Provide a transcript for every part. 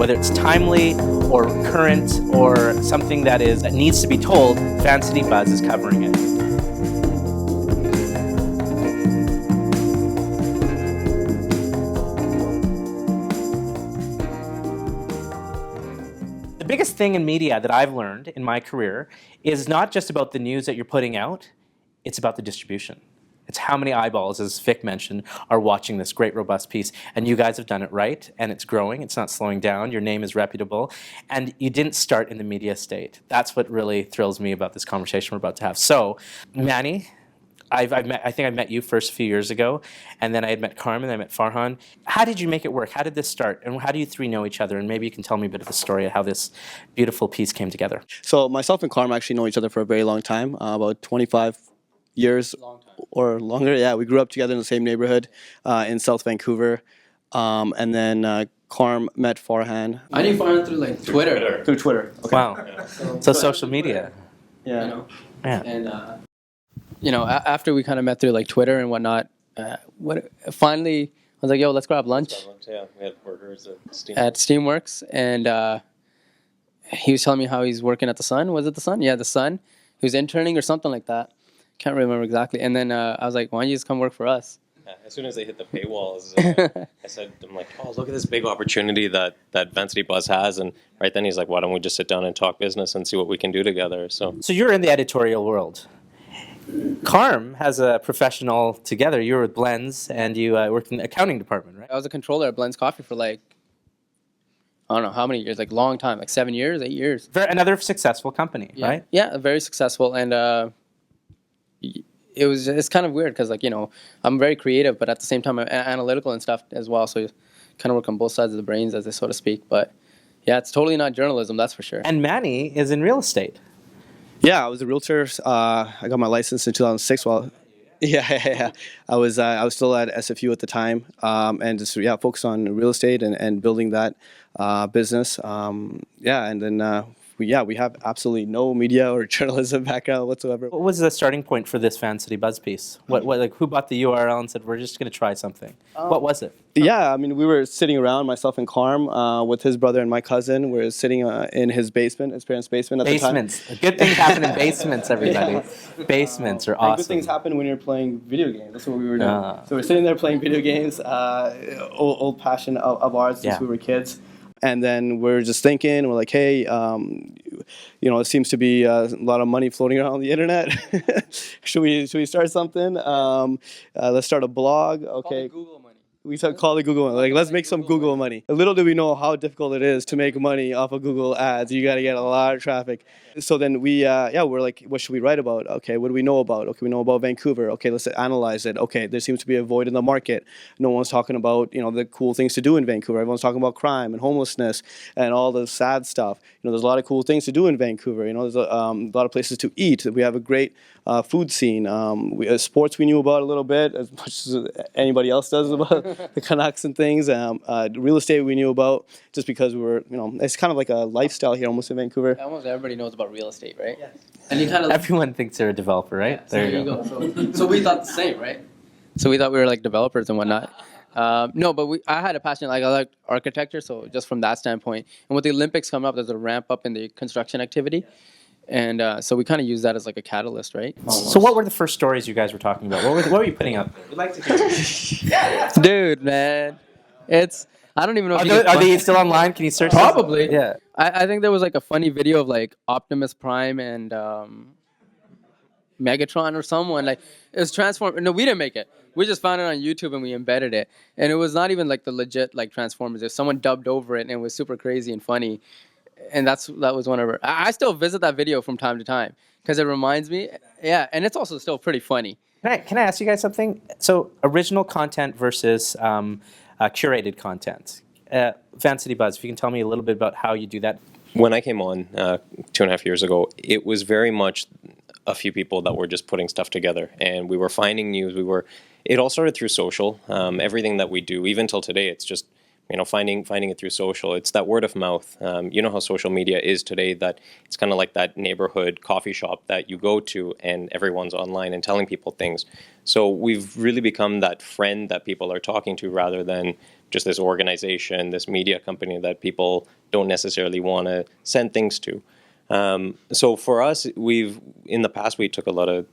Whether it's timely or current or something that needs to be told, VancityBUZZ is covering it. The biggest thing in media that I've learned in my career is not just about the news that you're putting out, it's about the distribution. It's how many eyeballs, as Vic mentioned, are watching this great, robust piece. And you guys have done it right, and it's growing. It's not slowing down. Your name is reputable. And you didn't start in the media state. That's what really thrills me about this conversation we're about to have. So, Manny, I think I met you first a few years ago, and then I had met Carmen, I met Farhan. How did you make it work? How did this start? And how do you three know each other? And maybe you can tell me a bit of the story of how this beautiful piece came together. So myself and Carmen actually know each other for a very long time, about 25 years or longer. Yeah, we grew up together in the same neighborhood in South Vancouver. And then Carm met Farhan. I knew Farhan through like Twitter. Through Twitter. Okay. Wow. Yeah. So social media. Yeah. You know? Yeah. And after we kind of met through like Twitter and whatnot, finally I was like, yo, let's grab lunch. Yeah, we had burgers at Steamworks, and he was telling me how he's working at the Sun. Was it the Sun? Yeah, the Sun. He was interning or something like that. Can't remember exactly. And then I was like, why don't you just come work for us? Yeah, as soon as they hit the paywalls, I'm like, oh, look at this big opportunity that VancityBUZZ has. And right then he's like, why don't we just sit down and talk business and see what we can do together? So you're in the editorial world. Carm has a professional together. You were with Blends, and you worked in the accounting department, right? I was a controller at Blends Coffee for like, I don't know how many years, like long time, like 7 years, 8 years. Another successful company, Yeah. right? Yeah, very successful. And it's kind of weird because, like, I'm very creative, but at the same time I'm analytical and stuff as well. So you kind of work on both sides of the brains, as they so to speak. But yeah, it's totally not journalism, that's for sure. And Manny is in real estate. Yeah, I was a realtor. I got my license in 2006. Yeah. I was still at SFU at the time, and just focused on real estate and building that business. And then we have absolutely no media or journalism background whatsoever. What was the starting point for this VancityBUZZ piece? Who bought the URL and said we're just going to try something? What was it? Yeah, I mean, we were sitting around, myself and Carm, with his brother and my cousin. We were sitting in his basement, his parents' basement at the time. Basements. Good things happen in basements, everybody. Yeah. Basements are awesome. Good things happen when you're playing video games. That's what we were doing. So we're sitting there playing video games, old passion of ours since we were kids. And then we're just thinking, we're like, hey, it seems to be a lot of money floating around the internet. should we start something? Let's start a blog. Okay. Google money. We call it Google money. Like, let's make some Google money. Little do we know how difficult it is to make money off of Google ads. You got to get a lot of traffic. So then we're like, what should we write about? Okay, what do we know about? Okay, we know about Vancouver. Okay, let's analyze it. Okay, there seems to be a void in the market. No one's talking about, the cool things to do in Vancouver. Everyone's talking about crime and homelessness and all the sad stuff. There's a lot of cool things to do in Vancouver. There's a lot of places to eat. We have a great food scene. Sports we knew about a little bit, as much as anybody else does about the Canucks and things. Real estate we knew about just because we were, it's kind of like a lifestyle here almost in Vancouver. Almost everybody knows about real estate, right? Yes. And you kind of everyone thinks they're a developer, right? Yeah, there you go. So we thought the same, right? So we thought we were like developers and whatnot. No, but I had a passion. I liked architecture, so just from that standpoint. And with the Olympics coming up, there's a ramp up in the construction activity. And so we kind of use that as like a catalyst, right? Almost. So what were the first stories you guys were talking about? What were you putting up? We'd like to hear. Dude, man, I don't even know. Are they still online? Can you search? Probably. This? Yeah. I think there was like a funny video of like Optimus Prime and Megatron or someone. Like, it was Transformers. No, we didn't make it. We just found it on YouTube and we embedded it. And it was not even like the legit like Transformers. There's someone dubbed over it and it was super crazy and funny. And that was one of our. I still visit that video from time to time because it reminds me. Yeah, and it's also still pretty funny. Can I ask you guys something? So original content versus curated content. VancityBUZZ, if you can tell me a little bit about how you do that. When I came on 2.5 years ago, it was very much a few people that were just putting stuff together, and we were finding news. It all started through social. Everything that we do, even till today, it's just finding it through social. It's that word of mouth. You know how social media is today, that it's kind of like that neighborhood coffee shop that you go to and everyone's online and telling people things. So we've really become that friend that people are talking to rather than just this organization, this media company that people don't necessarily want to send things to. So for us, in the past we took a lot of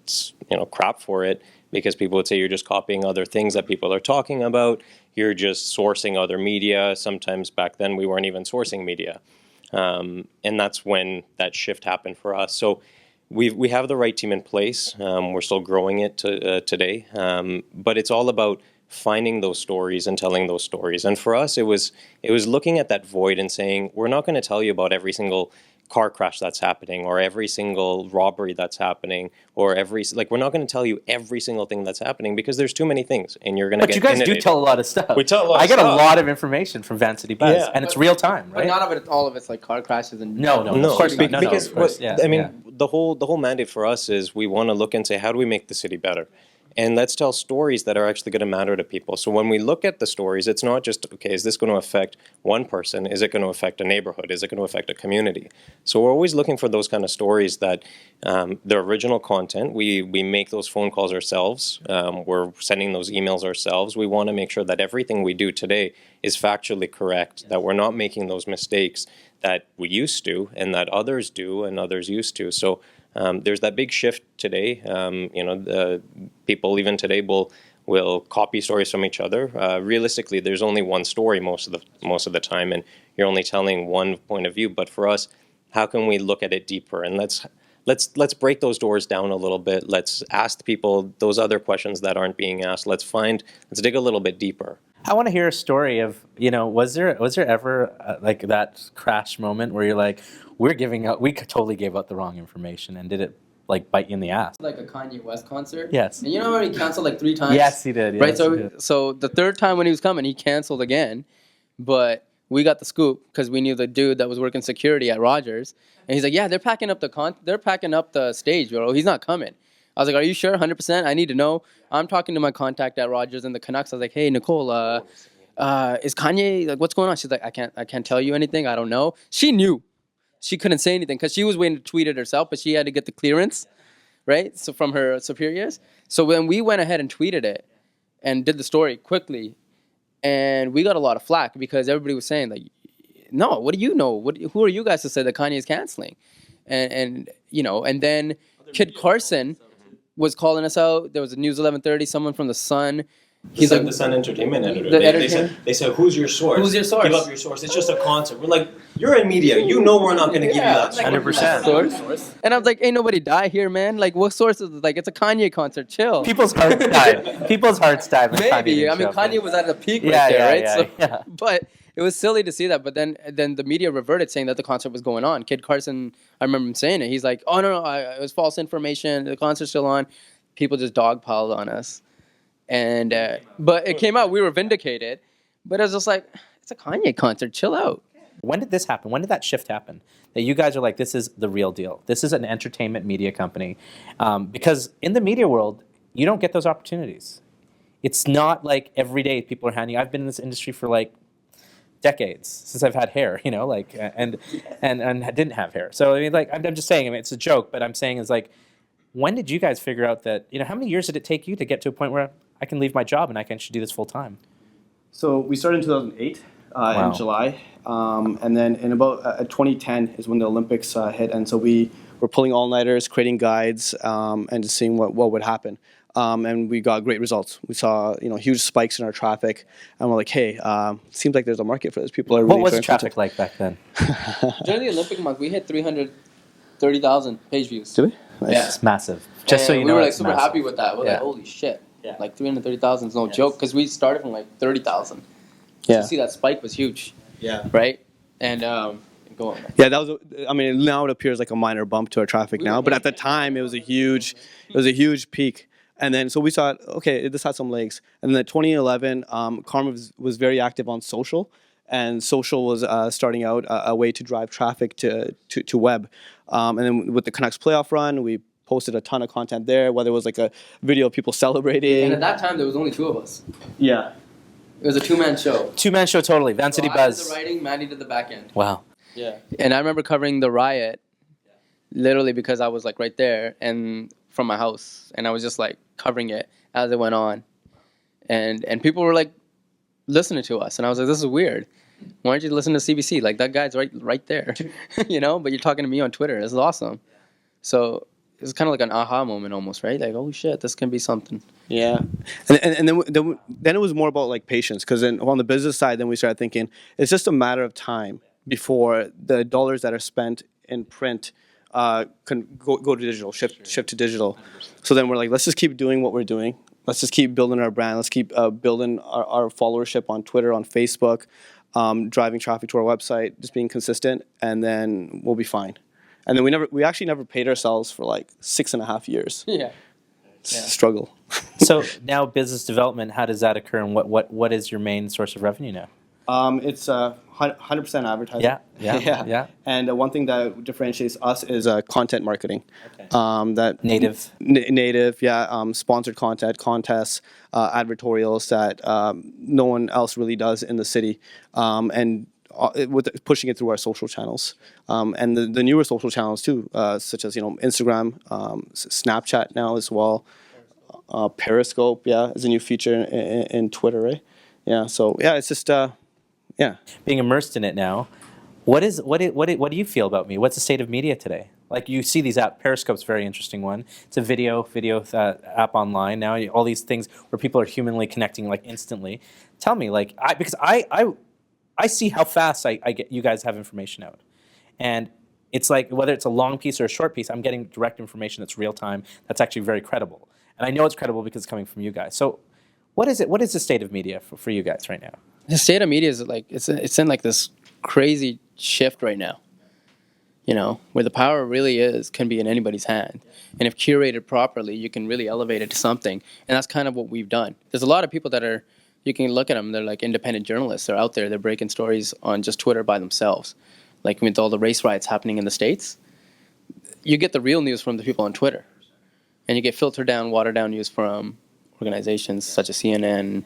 crap for it, because people would say you're just copying other things that people are talking about. You're just sourcing other media. Sometimes back then we weren't even sourcing media, and that's when that shift happened for us. So we have the right team in place. We're still growing it today, but it's all about finding those stories and telling those stories. And for us, it was looking at that void and saying, we're not going to tell you about every single car crash that's happening, or every single robbery that's happening, or we're not going to tell you every single thing that's happening, because there's too many things and you're going to get But you guys inundated. do tell a lot of stuff. We tell a lot I of get stuff. a lot of information from VancityBUZZ, Yeah. and it's real time, But right? not of it. All of it's like car crashes and No, No, of course not. No, because of course. Yeah, I mean, yeah. the whole mandate for us is we want to look and say, how do we make the city better? And let's tell stories that are actually going to matter to people. So when we look at the stories, it's not just, okay, is this going to affect one person? Is it going to affect a neighborhood? Is it going to affect a community? So we're always looking for those kind of stories that the original content, we make those phone calls ourselves. We're sending those emails ourselves. We want to make sure that everything we do today is factually correct, that we're not making those mistakes that we used to and that others do and others used to. So there's that big shift today. The people even today will copy stories from each other. Realistically, there's only one story most of the time, and you're only telling one point of view. But for us, how can we look at it deeper? And let's break those doors down a little bit. Let's ask people those other questions that aren't being asked. Let's dig a little bit deeper. I want to hear a story of, was there ever like that crash moment where you're like, we totally gave out the wrong information, and did it like bite you in the ass? like a Kanye West concert. Yes. And you know how he canceled like 3 times? Yes, he did. Right. Yes, he did. So the third time when he was coming, he canceled again, but we got the scoop because we knew the dude that was working security at Rogers, and he's like, "Yeah, they're packing up the stage, bro. He's not coming." I was like, "Are you sure? 100%? I need to know." I'm talking to my contact at Rogers and the Canucks. I was like, "Hey, Nicole, is Kanye, like, what's going on?" She's like, I can't tell you anything. I don't know." She knew. She couldn't say anything because she was waiting to tweet it herself, but she had to get the clearance, right? So from her superiors. So when we went ahead and tweeted it and did the story quickly, and we got a lot of flack because everybody was saying like, "No, what do you know? Who are you guys to say that Kanye is canceling?" And then Kid Carson was calling us out. There was a News 1130, someone from the Sun. He's like the Sun Entertainment editor. The They said, who's your source? Who's your source? Give up your source. It's just a concert. We're like, you're in media. You know we're not going to give you that. like, 100%. source. And I was like, ain't nobody die here, man. Like, what source is it? Like, it's a Kanye concert. Chill. People's hearts died. People's hearts died. when Kanye Maybe. didn't I mean, show up. Kanye was at the peak Yeah, right there, yeah, right? yeah. But it was silly to see that. But then the media reverted, saying that the concert was going on. Kid Carson, I remember him saying it. He's like, "Oh no, it was false information. The concert's still on." People just dogpiled on us, and but it came out. We were vindicated. But it was just like, it's a Kanye concert. Chill out. When did this happen? When did that shift happen? That you guys are like, this is the real deal. This is an entertainment media company. Because in the media world, you don't get those opportunities. It's not like every day people are handing. I've been in this industry for like decades, since I've had hair, and didn't have hair. So I mean, like, I'm just saying, I mean, it's a joke, but I'm saying is like, when did you guys figure out that, how many years did it take you to get to a point where I can leave my job and I can actually do this full time? So we started in 2008 Wow. in July, and then in about 2010 is when the Olympics hit, and so we were pulling all-nighters, creating guides, and just seeing what would happen. And we got great results. We saw huge spikes in our traffic, and we're like, hey, seems like there's a market for this. People are really What was enjoying traffic content. like back then? During the Olympic month, we hit 330,000 page views. Did we? Nice. Yeah. It's massive. Just so And you know, we were like it's super massive. happy with that. We're Yeah. like, holy shit. Yeah. Like 330,000 is no joke because we started from like 30,000. Yeah. To see that spike was huge, Yeah. right? And go on. Yeah, that was. Now it appears like a minor bump to our traffic now, but at the time it was a huge peak. And then so we saw, okay, this has some legs. And then in 2011, Karma was very active on social, and social was starting out a way to drive traffic to web. And then with the Canucks playoff run, we posted a ton of content there, whether it was like a video of people celebrating. And at that time, there was only 2 of us. Yeah. It was a 2-man show. Two-man show totally. So I did the VancityBUZZ. writing, Manny did the back end. Wow. Yeah. And I remember covering the riot, literally because I was like right there and from my house, and I was just like covering it as it went on, and people were like listening to us, and I was like, this is weird. Why aren't you listening to CBC? Like, that guy's right there, you know. But you're talking to me on Twitter. This is awesome. So it's kind of like an aha moment almost, right? Like, holy shit, this can be something. Yeah, and then it was more about like patience, because then on the business side, then we started thinking it's just a matter of time before the dollars that are spent in print can go to digital, shift to digital. So then we're like, let's just keep doing what we're doing. Let's just keep building our brand. Let's keep building our followership on Twitter, on Facebook, driving traffic to our website, just being consistent, and then we'll be fine. And then we actually never paid ourselves for like 6.5 years. Yeah. Struggle. So now business development, how does that occur, and what is your main source of revenue now? It's 100% advertising. Yeah. And one thing that differentiates us is content marketing. Okay. That Native. native, yeah. Sponsored content, contests, advertorials that no one else really does in the city, and with pushing it through our social channels, and the newer social channels too, such as Instagram, Snapchat now as well. Periscope, is a new feature in Twitter, right? Yeah, so it's just Being immersed in it now, what do you feel about me? What's the state of media today? Like, you see these apps. Periscope's a very interesting one. It's a video app online now. All these things where people are humanly connecting like instantly. Tell me, like, because I see how fast I get you guys have information out, and it's like whether it's a long piece or a short piece, I'm getting direct information that's real time. That's actually very credible, and I know it's credible because it's coming from you guys. So, what is it? What is the state of media for you guys right now? The state of media is like it's in like this crazy shift right now. You know, where the power really can be in anybody's hand, and if curated properly, you can really elevate it to something. And that's kind of what we've done. There's a lot of people that are. You can look at them. They're like independent journalists. They're out there. They're breaking stories on just Twitter by themselves. Like with all the race riots happening in the States, you get the real news from the people on Twitter, and you get filtered down, watered down news from organizations such as CNN,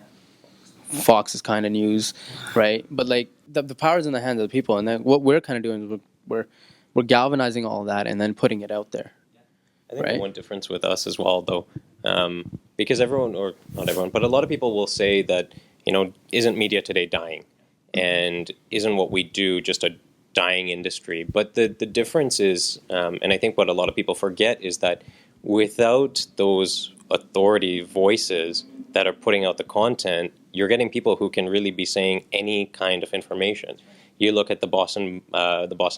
Fox's kind of news, right? But like the power's in the hands of the people, and then what we're kind of doing is we're galvanizing all of that and then putting it out there. I think Right. one difference with us as well, though, because everyone, or not everyone, but a lot of people will say that, isn't media today dying? And isn't what we do just a dying industry? But the difference is, and I think what a lot of people forget is that without those authority voices that are putting out the content, you're getting people who can really be saying any kind of information. You look at the Boston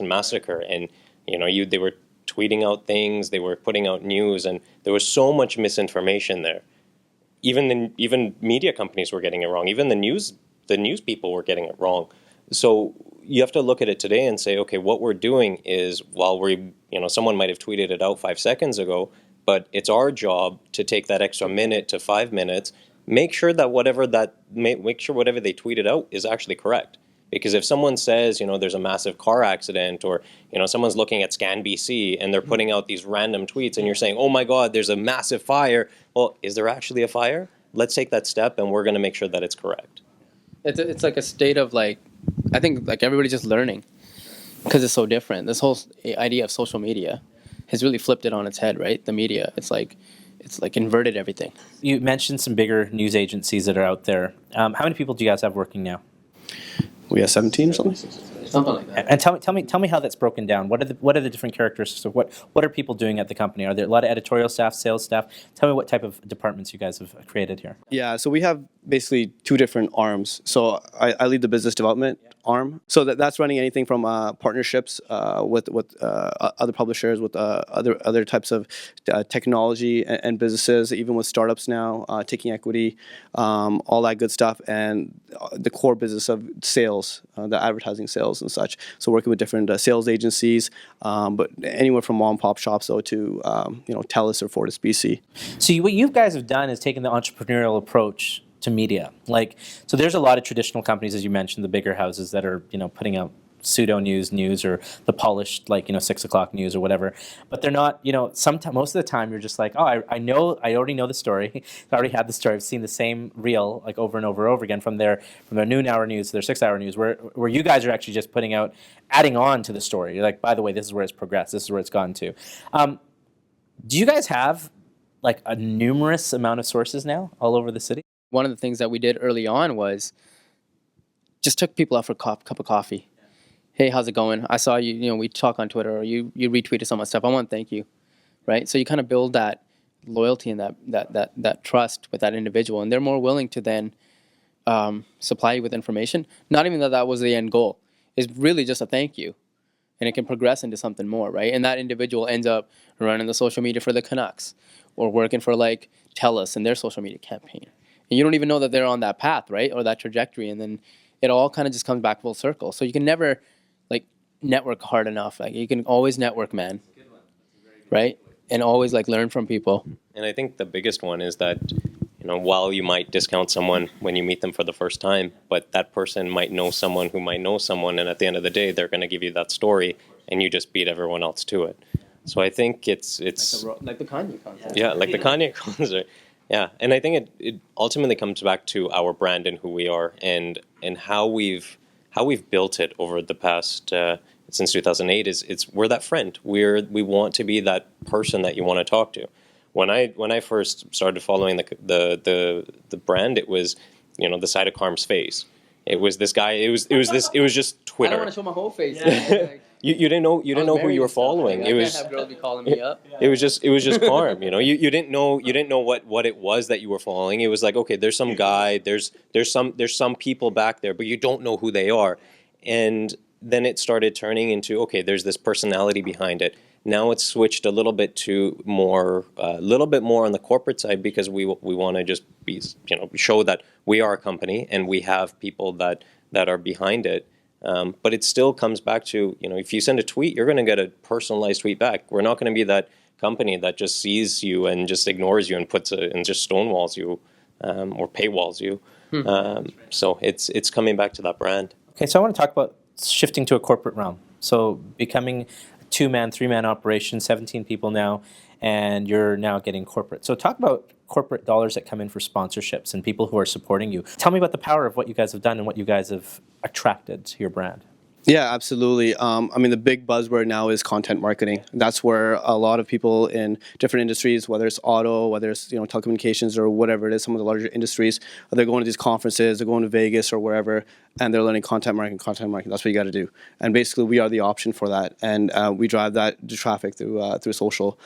massacre, and they were tweeting out things, they were putting out news, and there was so much misinformation there. Even media companies were getting it wrong. Even the news people were getting it wrong. So you have to look at it today and say, okay, what we're doing is, while someone might have tweeted it out 5 seconds ago, but it's our job to take that extra minute to 5 minutes, make sure whatever they tweeted out is actually correct. Because if someone says, there's a massive car accident, or, someone's looking at ScanBC and they're putting out these random tweets, and you're saying, oh my God, there's a massive fire. Well, is there actually a fire? Let's take that step, and we're going to make sure that it's correct. It's like a state of like, I think like everybody's just learning because it's so different. This whole idea of social media has really flipped it on its head, right? The media, it's like inverted everything. You mentioned some bigger news agencies that are out there. How many people do you guys have working now? We have 17 or something. Something like that. And tell me how that's broken down. What are the different characteristics of what are people doing at the company? Are there a lot of editorial staff, sales staff? Tell me what type of departments you guys have created here. Yeah, so we have basically 2 different arms. So I lead the business development arm. So that's running anything from partnerships with other publishers, with other types of technology and businesses, even with startups now, taking equity, all that good stuff, and the core business of sales, the advertising sales and such. So working with different sales agencies, but anywhere from mom and pop shops though to TELUS or Fortis BC. So what you guys have done is taken the entrepreneurial approach to media. So there's a lot of traditional companies, as you mentioned, the bigger houses that are putting out pseudo news or the polished 6 o'clock news or whatever, but they're not. Most of the time you're just like, oh, I already know the story. I already had the story. I've seen the same reel over and over again from their noon hour news to their 6 hour news, where you guys are actually just adding on to the story. You're like, by the way, this is where it's progressed. This is where it's gone to. Do you guys have a numerous amount of sources now all over the city? One of the things that we did early on was just took people out for a cup of coffee. Hey, how's it going? I saw you, we talk on Twitter, or you retweeted some of my stuff. I want to thank you, right? So you kind of build that loyalty and that trust with that individual, and they're more willing to then supply you with information. Not even that was the end goal. It's really just a thank you, and it can progress into something more, right? And that individual ends up running the social media for the Canucks, or working for like TELUS and their social media campaign. And you don't even know that they're on that path, right, or that trajectory, and then it all kind of just comes back full circle. So you can never network hard enough. Like, you can always network, man, right? And always learn from people. And I think the biggest one is that, while you might discount someone when you meet them for the first time, but that person might know someone who might know someone, and at the end of the day, they're going to give you that story, and you just beat everyone else to it. So I think it's like the Kanye concert. Yeah, like the Kanye concert. Yeah, and I think it ultimately comes back to our brand and who we are, and how we've built it over the past since 2008. We're that friend. We want to be that person that you want to talk to. When I first started following the brand, it was the side of Carm's face. It was this guy. It was just Twitter. I don't want to show my whole face. You didn't know who you were following. I can't have girls be calling me up. It was just Carm. You didn't know what it was that you were following. It was like, okay, there's some guy, there's some people back there, but you don't know who they are. And then it started turning into, okay, there's this personality behind it. Now it's switched a little bit more on the corporate side, because we want to just be, show that we are a company and we have people that are behind it. But it still comes back to, if you send a tweet, you're going to get a personalized tweet back. We're not going to be that company that just sees you and just ignores you and and just stonewalls you or paywalls you. So it's coming back to that brand. Okay, so I want to talk about shifting to a corporate realm. So becoming a 2-man, 3-man operation, 17 people now, and you're now getting corporate. So talk about corporate dollars that come in for sponsorships and people who are supporting you. Tell me about the power of what you guys have done and what you guys have attracted to your brand. Yeah, absolutely. The big buzzword now is content marketing. That's where a lot of people in different industries, whether it's auto, whether it's telecommunications or whatever it is, some of the larger industries, they're going to these conferences, they're going to Vegas or wherever, and they're learning content marketing. That's what you got to do. And basically, we are the option for that, and we drive the traffic through social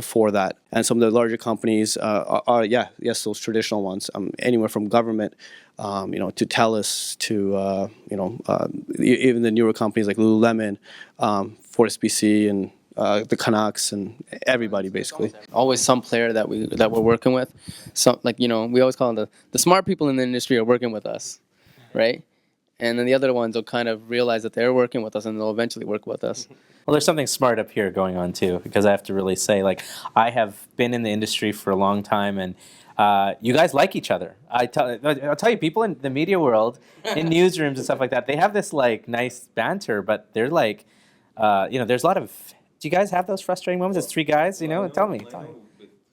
for that. And some of the larger companies are those traditional ones, anywhere from government. To TELUS, to even the newer companies like Lululemon, FortisBC, and the Canucks, and everybody basically. Always some player that we're working with. So we always call them the smart people in the industry are working with us, right? And then the other ones will kind of realize that they're working with us, and they'll eventually work with us. Well, there's something smart up here going on too, because I have to really say, I have been in the industry for a long time, and you guys like each other. I'll tell you, people in the media world, in newsrooms and stuff like that, they have this nice banter, but they're there's a lot of. Do you guys have those frustrating moments? It's 3 guys, Tell me.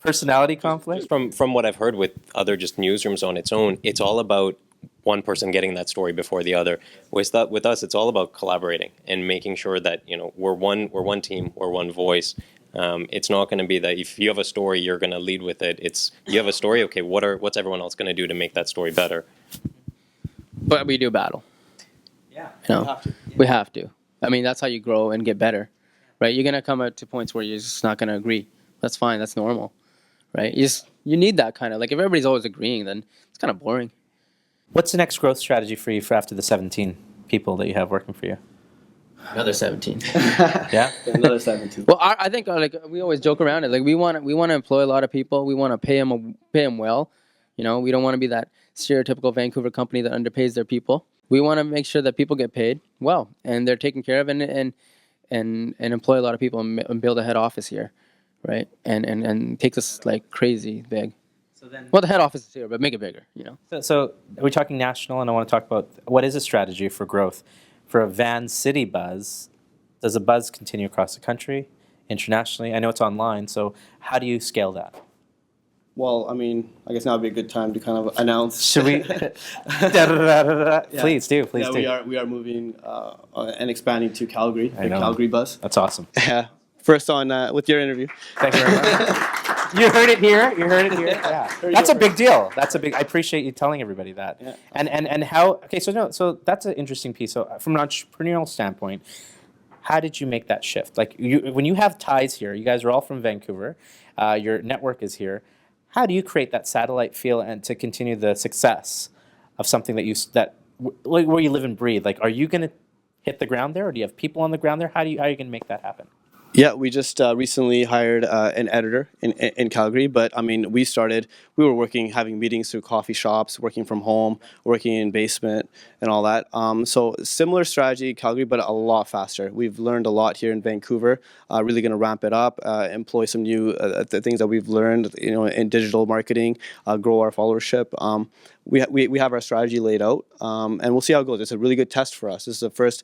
Personality conflict. From what I've heard with other just newsrooms on its own, it's all about one person getting that story before the other. With us, it's all about collaborating and making sure that we're one team, we're one voice. It's not going to be that if you have a story, you're going to lead with it. It's you have a story. Okay, what's everyone else going to do to make that story better? But we do battle. Yeah, we have to. That's how you grow and get better, right? You're going to come up to points where you're just not going to agree. That's fine. That's normal, right? You need that kind of if everybody's always agreeing, then it's kind of boring. What's the next growth strategy for you for after the 17 people that you have working for you? Another 17. Yeah, another 17. Well, I think we always joke around it. We want to employ a lot of people. We want to pay them well. We don't want to be that stereotypical Vancouver company that underpays their people. We want to make sure that people get paid well and they're taken care of, and employ a lot of people and build a head office here, right? And take this crazy big. Well, the head office is here, but make it bigger. So we're talking national, and I want to talk about what is a strategy for growth. For a VancityBUZZ, does a buzz continue across the country, internationally? I know it's online, so how do you scale that? Well, I guess now would be a good time to kind of announce. Should we? Please do. We are moving and expanding to Calgary. I know. Calgary Buzz. That's awesome. Yeah. first on with your interview. Thank you very much. You heard it here. You heard it here. Yeah, that's a big deal. That's a big. I appreciate you telling everybody that. Yeah. And how? Okay, so no, so that's an interesting piece. So from an entrepreneurial standpoint, how did you make that shift? Like when you have ties here, you guys are all from Vancouver. Your network is here. How do you create that satellite feel and to continue the success of something like where you live and breathe? Like, are you going to hit the ground there, or do you have people on the ground there? How are you going to make that happen? Yeah, we just recently hired an editor in Calgary, but I mean, we were working, having meetings through coffee shops, working from home, working in basement and all that. So similar strategy, Calgary, but a lot faster. We've learned a lot here in Vancouver, really going to ramp it up, employ some new the things that we've learned, in digital marketing, grow our followership. We have our strategy laid out, and we'll see how it goes. It's a really good test for us. This is the first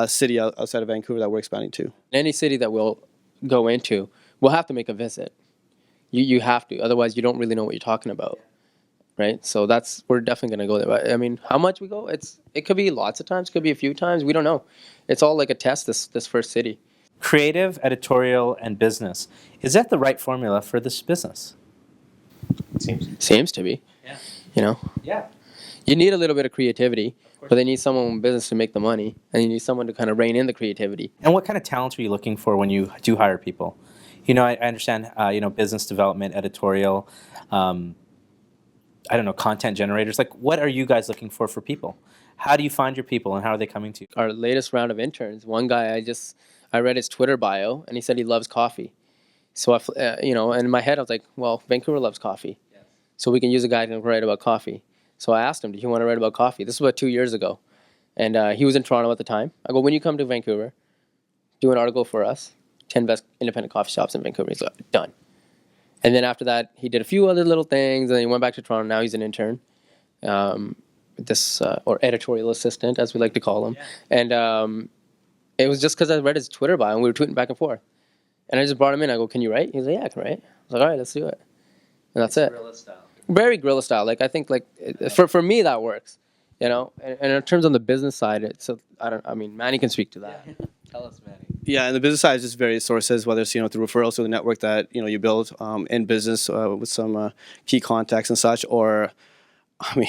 city outside of Vancouver that we're expanding to. Any city that we'll go into, we'll have to make a visit. You have to, otherwise you don't really know what you're talking about, right? So we're definitely going to go there. But, I mean, how much we go? It could be lots of times, could be a few times. We don't know. It's all like a test. This first city. Creative, editorial, and business. Is that the right formula for this business? Seems to be. Yeah. Yeah. You need a little bit of creativity, but they need someone in business to make the money, and you need someone to kind of rein in the creativity. And what kind of talents are you looking for when you do hire people? I understand, business development, editorial, I don't know, content generators. Like, what are you guys looking for people? How do you find your people, and how are they coming to you? Our latest round of interns, one guy, I read his Twitter bio, and he said he loves coffee. So, and in my head, I was like, well, Vancouver loves coffee. So we can use a guy to write about coffee. So I asked him, do you want to write about coffee? This was about 2 years ago. And he was in Toronto at the time. I go, when you come to Vancouver, do an article for us, 10 best independent coffee shops in Vancouver. He's like, done. And then after that, he did a few other little things, and then he went back to Toronto. Now he's an intern, or editorial assistant, as we like to call him. Yeah. And it was just because I read his Twitter bio, and we were tweeting back and forth. And I just brought him in. I go, can you write? He's like, yeah, I can write. I was like, all right, let's do it. And that's it. Guerrilla style. Very guerrilla style. Like, I think, for me, that works. And in terms on the business side, Manny can speak to that. Yeah. Tell us, Manny. Yeah, and the business side is just various sources, whether it's through referrals or the network that you build in business with some key contacts and such, or I'm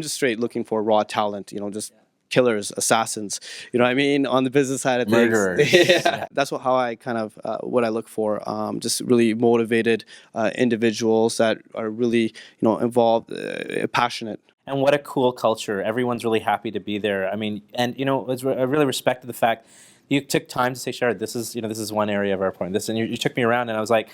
just straight looking for raw talent, just killers, assassins, on the business side of things. Murderers. Yeah. That's how I kind of what I look for. Just really motivated individuals that are really involved, passionate. And what a cool culture. Everyone's really happy to be there. I mean, and I really respected the fact you took time to say, Sharad, this is one area of our point. And you took me around, and I was like,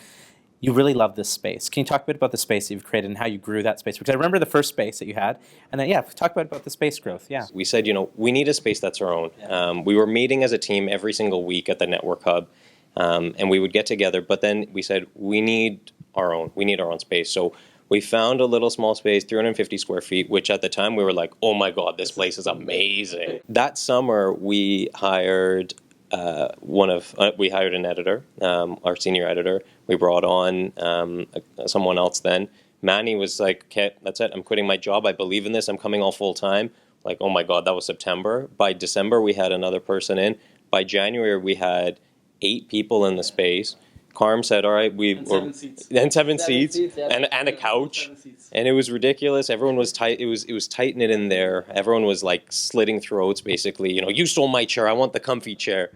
you really love this space. Can you talk a bit about the space that you've created and how you grew that space? Because I remember the first space that you had, and then talk about the space growth. Yeah. We said, we need a space that's our own. Yeah. We were meeting as a team every single week at the Network Hub, and we would get together. But then we said we need our own. We need our own space. So we found a little small space, 350 square feet, which at the time we were like, oh my God, this place is amazing. That summer we hired we hired an editor, our senior editor. We brought on someone else then. Manny was like, okay, that's it. I'm quitting my job. I believe in this. I'm coming all full time. Like, oh my God, that was September. By December, we had another person in. By January, we had 8 people in the space. Carm said, all right, seven seats, and a couch. And it was ridiculous. Everyone was tight. It was tight knit in there. Everyone was like slitting throats, basically. You stole my chair. I want the comfy chair.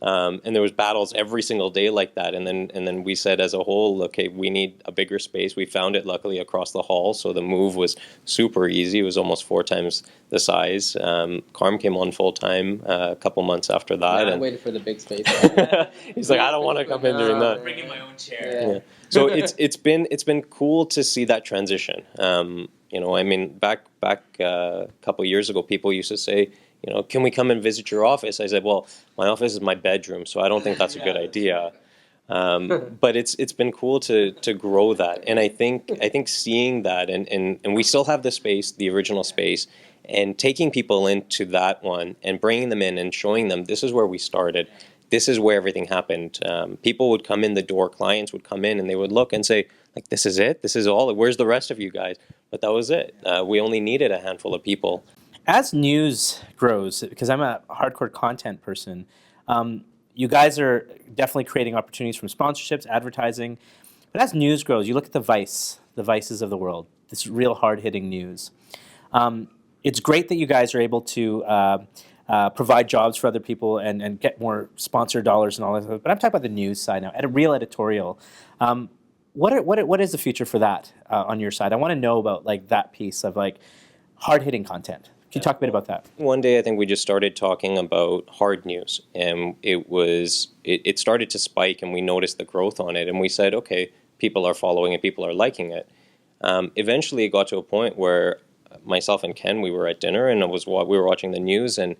And there was battles every single day like that. And then we said as a whole, okay, we need a bigger space. We found it luckily across the hall, so the move was super easy. It was almost 4 times the size. Carm came on full time a couple months after that. Yeah, I waited for the big space. He's like, I don't want to come in during that. Bringing my own chair. Yeah. So it's been cool to see that transition. Back a couple of years ago, people used to say, can we come and visit your office? I said, well, my office is my bedroom, so I don't think that's a good idea. But it's been cool to grow that, and I think seeing that, and we still have the space, the original space, and taking people into that one and bringing them in and showing them this is where we started. This is where everything happened. People would come in the door, clients would come in, and they would look and say, like, this is it? This is all? Where's the rest of you guys? But that was it. We only needed a handful of people. As news grows, because I'm a hardcore content person, You guys are definitely creating opportunities from sponsorships, advertising. But as news grows, you look at the vices of the world, this real hard-hitting news. It's great that you guys are able to provide jobs for other people and get more sponsor dollars and all that. But I'm talking about the news side now, at a real editorial. What is the future for that on your side? I want to know about like that piece of like hard-hitting content. Can you talk a bit about that? One day, I think we just started talking about hard news, and it started to spike, and we noticed the growth on it, and we said, okay, people are following it, people are liking it. Eventually, it got to a point where myself and Ken, we were at dinner, and we were watching the news, and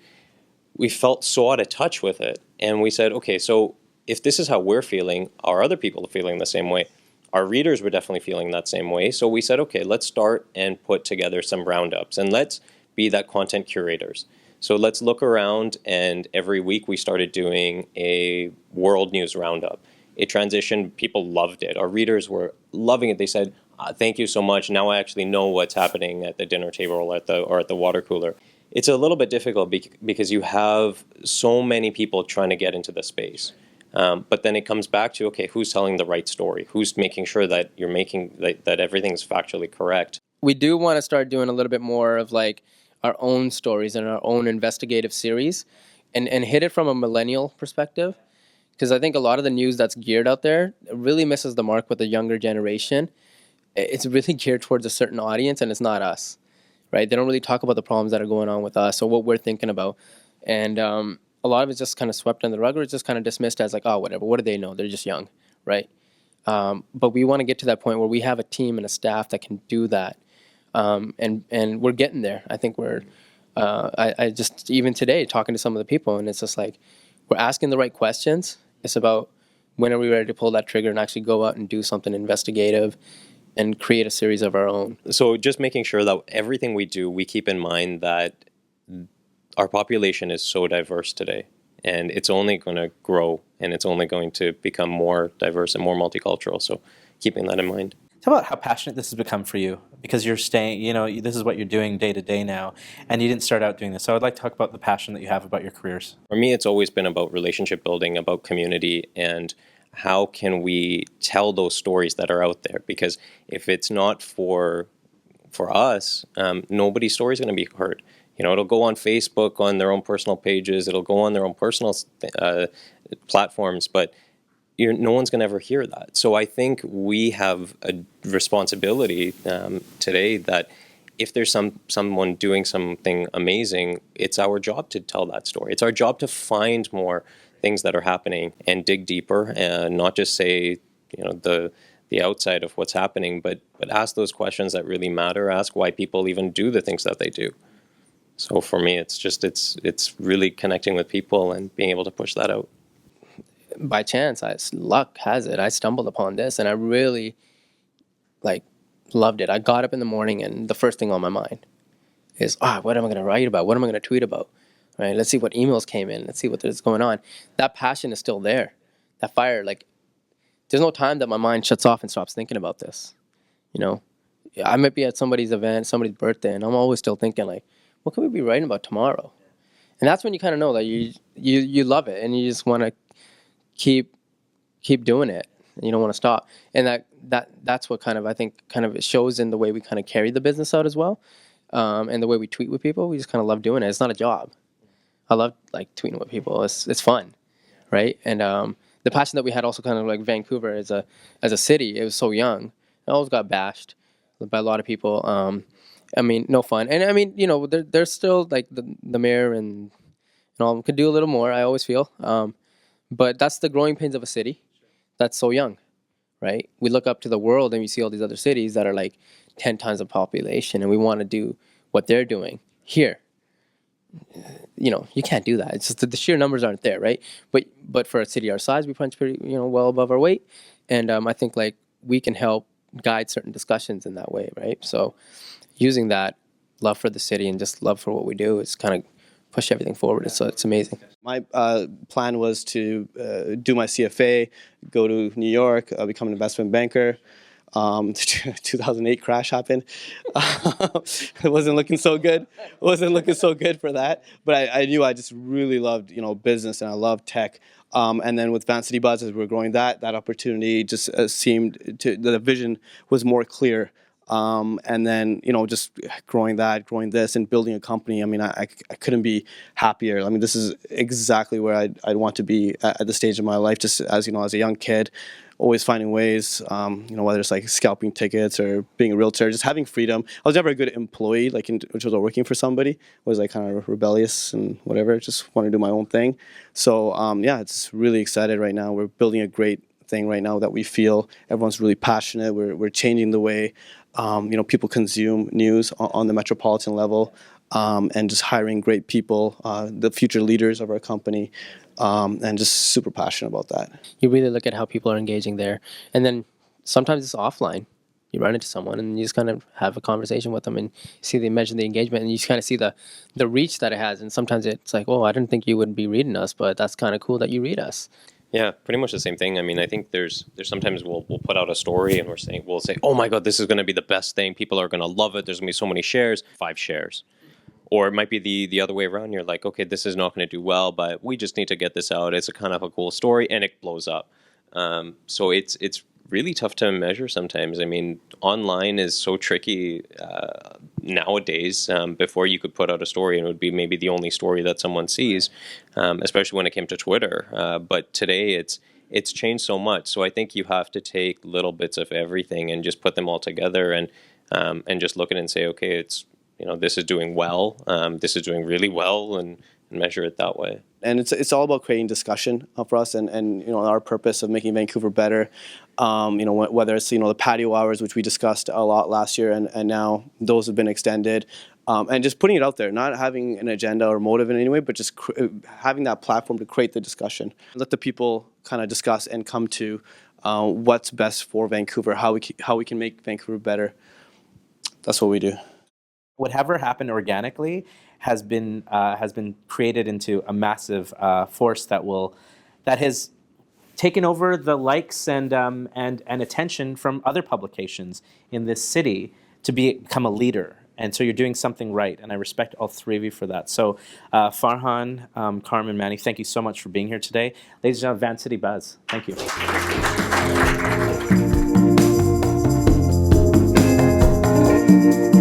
we felt so out of touch with it, and we said, okay, so if this is how we're feeling, are other people feeling the same way? Our readers were definitely feeling that same way, so we said, okay, let's start and put together some roundups, and let's be that content curators. So let's look around, and every week we started doing a world news roundup. It transitioned, people loved it. Our readers were loving it. They said, thank you so much. Now I actually know what's happening at the dinner table or at the water cooler. It's a little bit difficult because you have so many people trying to get into the space. But then it comes back to, okay, who's telling the right story? Who's making sure that you're making that everything's factually correct? We do want to start doing a little bit more of like our own stories and our own investigative series and hit it from a millennial perspective. Because I think a lot of the news that's geared out there really misses the mark with the younger generation. It's really geared towards a certain audience, and it's not us, right? They don't really talk about the problems that are going on with us or what we're thinking about. And a lot of it's just kind of swept under the rug, or it's just kind of dismissed as like, oh, whatever, what do they know? They're just young, right? But we want to get to that point where we have a team and a staff that can do that. And we're getting there. I think I just, even today, talking to some of the people, and it's just like, we're asking the right questions. It's about when are we ready to pull that trigger and actually go out and do something investigative and create a series of our own. So just making sure that everything we do, we keep in mind that our population is so diverse today, and it's only going to grow, and it's only going to become more diverse and more multicultural. So keeping that in mind. Tell about how passionate this has become for you, because you're staying, this is what you're doing day to day now, and you didn't start out doing this. So I'd like to talk about the passion that you have about your careers. For me, it's always been about relationship building, about community, and how can we tell those stories that are out there? Because if it's not for us, nobody's story is going to be heard. It'll go on Facebook on their own personal pages. It'll go on their own personal platforms, but no one's going to ever hear that. So I think we have a responsibility today that if there's someone doing something amazing, it's our job to tell that story. It's our job to find more things that are happening and dig deeper, and not just say, the outside of what's happening, but ask those questions that really matter. Ask why people even do the things that they do. So for me, it's really connecting with people and being able to push that out. By chance, luck has it, I stumbled upon this, and I really loved it. I got up in the morning, and the first thing on my mind is, what am I going to write about? What am I going to tweet about? Right? Let's see what emails came in. Let's see what is going on. That passion is still there. That fire, there's no time that my mind shuts off and stops thinking about this. I might be at somebody's event, somebody's birthday, and I'm always still thinking what can we be writing about tomorrow? And that's when you kind of know that you love it, and you just want to keep doing it. And you don't want to stop. And that's what I think it shows in the way we kind of carry the business out as well, and the way we tweet with people. We just kind of love doing it. It's not a job. I love tweeting with people. It's fun, right? And the passion that we had also kind of Vancouver as a city. It was so young. It always got bashed by a lot of people. No fun. And there's still the mayor and all could do a little more. I always feel. But that's the growing pains of a city that's so young, right? We look up to the world and we see all these other cities that are 10 times the population, and we want to do what they're doing here. You can't do that. It's just the sheer numbers aren't there, right? But for a city our size, we punch pretty, well above our weight. And I think we can help guide certain discussions in that way, right? So using that love for the city and just love for what we do is kind of push everything forward. So it's amazing. My plan was to do my CFA, go to New York, become an investment banker. The 2008 crash happened. It wasn't looking so good. It wasn't looking so good for that. But I knew I just really loved, business, and I loved tech. And then with VancityBUZZ, as we're growing that opportunity just seemed the vision was more clear. And then, just growing this and building a company. I mean, I couldn't be happier. I mean, this is exactly where I'd want to be at the stage of my life, just as a young kid, always finding ways, whether it's like scalping tickets or being a realtor, just having freedom. I was never a good employee, like in terms of working for somebody. I was like kind of rebellious and whatever, just want to do my own thing. So, it's really excited right now. We're building a great thing right now that we feel everyone's really passionate. We're changing the way people consume news on the metropolitan level, and just hiring great people, the future leaders of our company, and just super passionate about that. You really look at how people are engaging there, and then sometimes it's offline. You run into someone and you just kind of have a conversation with them and measure the engagement, and you just kind of see the reach that it has. And sometimes it's like, oh, I didn't think you would be reading us, but that's kind of cool that you read us. Yeah, pretty much the same thing. I mean, I think there's sometimes we'll put out a story and we'll say, oh my God, this is going to be the best thing. People are going to love it. There's going to be so many shares, 5 shares. Or it might be the other way around. You're like, okay, this is not going to do well, but we just need to get this out. It's a kind of a cool story, and it blows up. So it's really tough to measure sometimes. I mean, online is so tricky nowadays. Before you could put out a story and it would be maybe the only story that someone sees, especially when it came to Twitter. But today it's changed so much. So I think you have to take little bits of everything and just put them all together and just look at it and say, okay, it's this is doing well, this is doing really well, and measure it that way. And it's all about creating discussion for us, and our purpose of making Vancouver better. Whether it's the patio hours, which we discussed a lot last year, and now those have been extended, and just putting it out there, not having an agenda or motive in any way, but just having that platform to create the discussion, let the people kind of discuss and come to what's best for Vancouver, how we can make Vancouver better. That's what we do. Whatever happened organically has been created into a massive force that has taken over the likes and attention from other publications in this city to become a leader. And so you're doing something right, and I respect all three of you for that. So Farhan, Carmen, Manny, thank you so much for being here today. Ladies and gentlemen, VancityBUZZ, thank you.